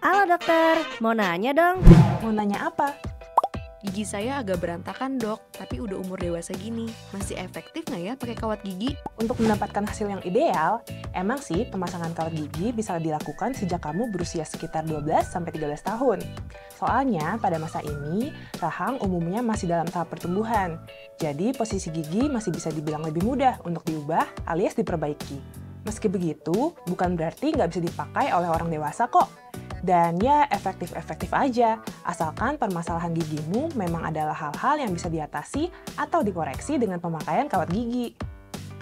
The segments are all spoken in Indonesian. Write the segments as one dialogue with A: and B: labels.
A: Halo dokter, mau nanya dong.
B: Mau nanya apa?
C: Gigi saya agak berantakan dok, tapi udah umur dewasa gini. Masih efektif nggak ya pakai kawat gigi?
B: Untuk mendapatkan hasil yang ideal, emang sih pemasangan kawat gigi bisa dilakukan sejak kamu berusia sekitar 12-13 tahun. Soalnya pada masa ini, rahang umumnya masih dalam tahap pertumbuhan. Jadi posisi gigi masih bisa dibilang lebih mudah untuk diubah alias diperbaiki. Meski begitu, bukan berarti nggak bisa dipakai oleh orang dewasa kok. Dan ya efektif-efektif aja, asalkan permasalahan gigimu memang adalah hal-hal yang bisa diatasi atau dikoreksi dengan pemakaian kawat gigi.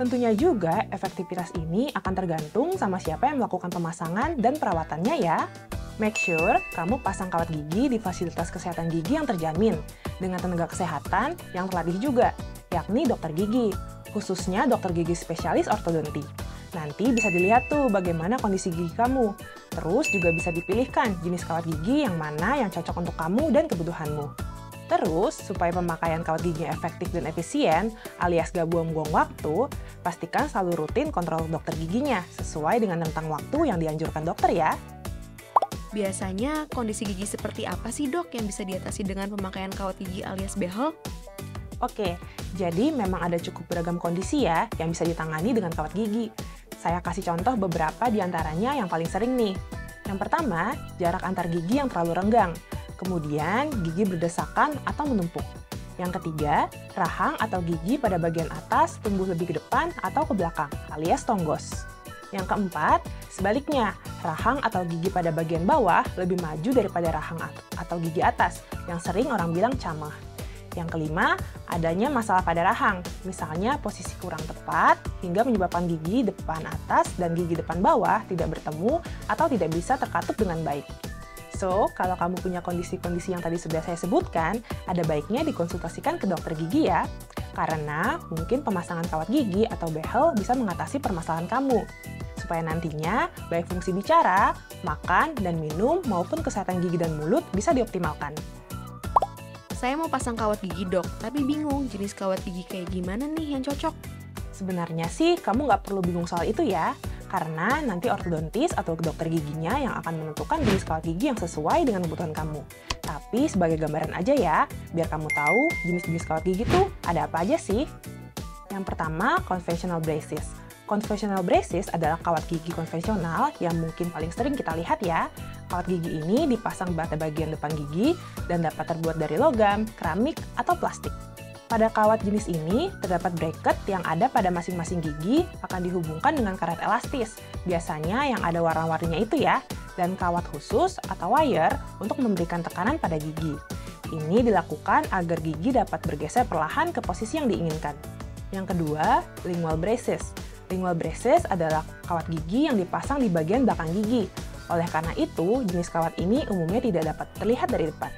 B: Tentunya juga efektivitas ini akan tergantung sama siapa yang melakukan pemasangan dan perawatannya ya. Make sure kamu pasang kawat gigi di fasilitas kesehatan gigi yang terjamin, dengan tenaga kesehatan yang terlatih juga, yakni dokter gigi, khususnya dokter gigi spesialis ortodonti. Nanti bisa dilihat tuh bagaimana kondisi gigi kamu. Terus juga bisa dipilihkan jenis kawat gigi yang mana yang cocok untuk kamu dan kebutuhanmu. Terus, supaya pemakaian kawat gigi efektif dan efisien, alias gak buang-buang waktu, pastikan selalu rutin kontrol dokter giginya sesuai dengan rentang waktu yang dianjurkan dokter ya.
C: Biasanya kondisi gigi seperti apa sih dok yang bisa diatasi dengan pemakaian kawat gigi alias behel?
B: Oke, jadi memang ada cukup beragam kondisi ya yang bisa ditangani dengan kawat gigi. Saya kasih contoh beberapa di antaranya yang paling sering nih. Yang pertama, jarak antar gigi yang terlalu renggang. Kemudian, gigi berdesakan atau menumpuk. Yang ketiga, rahang atau gigi pada bagian atas tumbuh lebih ke depan atau ke belakang, alias tonggos. Yang keempat, sebaliknya, rahang atau gigi pada bagian bawah lebih maju daripada rahang atau gigi atas, yang sering orang bilang camah. Yang kelima, adanya masalah pada rahang, misalnya posisi kurang tepat hingga menyebabkan gigi depan atas dan gigi depan bawah tidak bertemu atau tidak bisa terkatup dengan baik. So, kalau kamu punya kondisi-kondisi yang tadi sudah saya sebutkan, ada baiknya dikonsultasikan ke dokter gigi ya, karena mungkin pemasangan kawat gigi atau behel bisa mengatasi permasalahan kamu, supaya nantinya baik fungsi bicara, makan, dan minum maupun kesehatan gigi dan mulut bisa dioptimalkan.
C: Saya mau pasang kawat gigi dok, tapi bingung jenis kawat gigi kayak gimana nih yang cocok?
B: Sebenarnya sih kamu nggak perlu bingung soal itu ya, karena nanti ortodontis atau dokter giginya yang akan menentukan jenis kawat gigi yang sesuai dengan kebutuhan kamu. Tapi sebagai gambaran aja ya, biar kamu tahu jenis-jenis kawat gigi tuh ada apa aja sih. Yang pertama, conventional braces. Conventional braces adalah kawat gigi konvensional yang mungkin paling sering kita lihat ya. Kawat gigi ini dipasang pada bagian depan gigi dan dapat terbuat dari logam, keramik, atau plastik. Pada kawat jenis ini, terdapat bracket yang ada pada masing-masing gigi akan dihubungkan dengan karet elastis, biasanya yang ada warna-warninya itu ya, dan kawat khusus atau wire untuk memberikan tekanan pada gigi. Ini dilakukan agar gigi dapat bergeser perlahan ke posisi yang diinginkan. Yang kedua, lingual braces. Lingual braces adalah kawat gigi yang dipasang di bagian belakang gigi. Oleh karena itu, jenis kawat ini umumnya tidak dapat terlihat dari depan.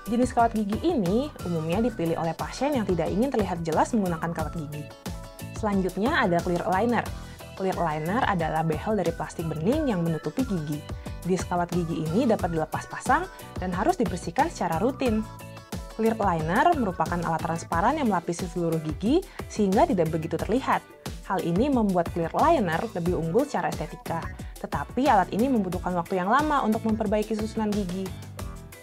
B: Jenis kawat gigi ini umumnya dipilih oleh pasien yang tidak ingin terlihat jelas menggunakan kawat gigi. Selanjutnya ada clear aligner. Clear aligner adalah behel dari plastik bening yang menutupi gigi. Disk kawat gigi ini dapat dilepas pasang dan harus dibersihkan secara rutin. Clear aligner merupakan alat transparan yang melapisi seluruh gigi sehingga tidak begitu terlihat. Hal ini membuat clear aligner lebih unggul secara estetika, tetapi alat ini membutuhkan waktu yang lama untuk memperbaiki susunan gigi.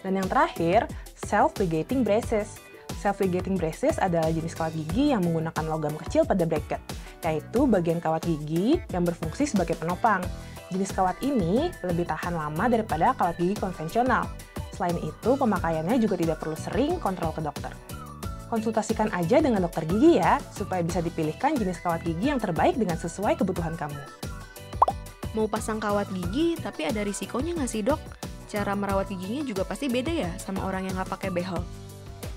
B: Dan yang terakhir, self-ligating braces. Self-ligating braces adalah jenis kawat gigi yang menggunakan logam kecil pada bracket, yaitu bagian kawat gigi yang berfungsi sebagai penopang. Jenis kawat ini lebih tahan lama daripada kawat gigi konvensional. Selain itu, pemakaiannya juga tidak perlu sering kontrol ke dokter. Konsultasikan aja dengan dokter gigi ya, supaya bisa dipilihkan jenis kawat gigi yang terbaik dengan sesuai kebutuhan kamu.
C: Mau pasang kawat gigi, tapi ada risikonya nggak sih dok? Cara merawat giginya juga pasti beda ya sama orang yang nggak pakai behel.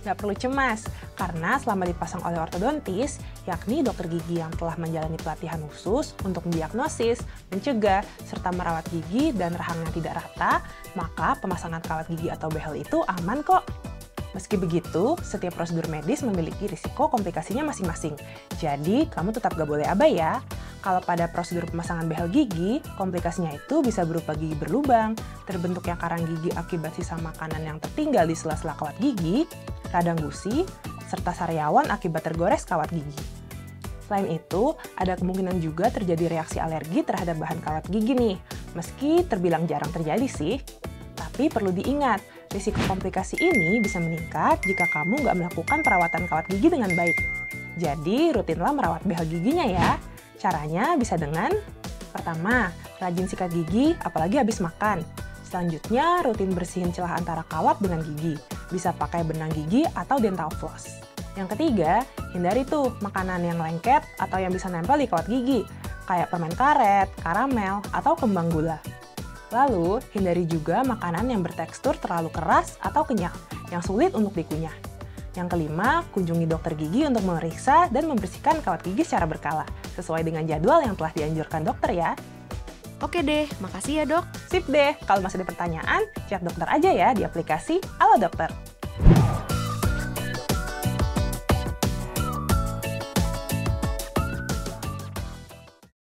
B: Nggak perlu cemas, karena selama dipasang oleh ortodontis, yakni dokter gigi yang telah menjalani pelatihan khusus untuk mendiagnosis, mencegah, serta merawat gigi dan rahangnya tidak rata, maka pemasangan kawat gigi atau behel itu aman kok. Meski begitu, setiap prosedur medis memiliki risiko komplikasinya masing-masing. Jadi, kamu tetap gak boleh abai ya. Kalau pada prosedur pemasangan behel gigi, komplikasinya itu bisa berupa gigi berlubang, terbentuknya karang gigi akibat sisa makanan yang tertinggal di sela-sela kawat gigi, radang gusi, serta sariawan akibat tergores kawat gigi. Selain itu, ada kemungkinan juga terjadi reaksi alergi terhadap bahan kawat gigi nih, meski terbilang jarang terjadi sih. Tapi perlu diingat, risiko komplikasi ini bisa meningkat jika kamu nggak melakukan perawatan kawat gigi dengan baik. Jadi, rutinlah merawat behel giginya ya. Caranya bisa dengan: pertama, rajin sikat gigi, apalagi habis makan. Selanjutnya, rutin bersihin celah antara kawat dengan gigi. Bisa pakai benang gigi atau dental floss. Yang ketiga, hindari tuh makanan yang lengket atau yang bisa nempel di kawat gigi, kayak permen karet, karamel, atau kembang gula. Lalu, hindari juga makanan yang bertekstur terlalu keras atau kenyal, yang sulit untuk dikunyah. Yang kelima, kunjungi dokter gigi untuk memeriksa dan membersihkan kawat gigi secara berkala, sesuai dengan jadwal yang telah dianjurkan dokter ya.
C: Oke deh, makasih ya dok.
B: Sip deh, kalau masih ada pertanyaan, chat dokter aja ya di aplikasi Halo Dokter.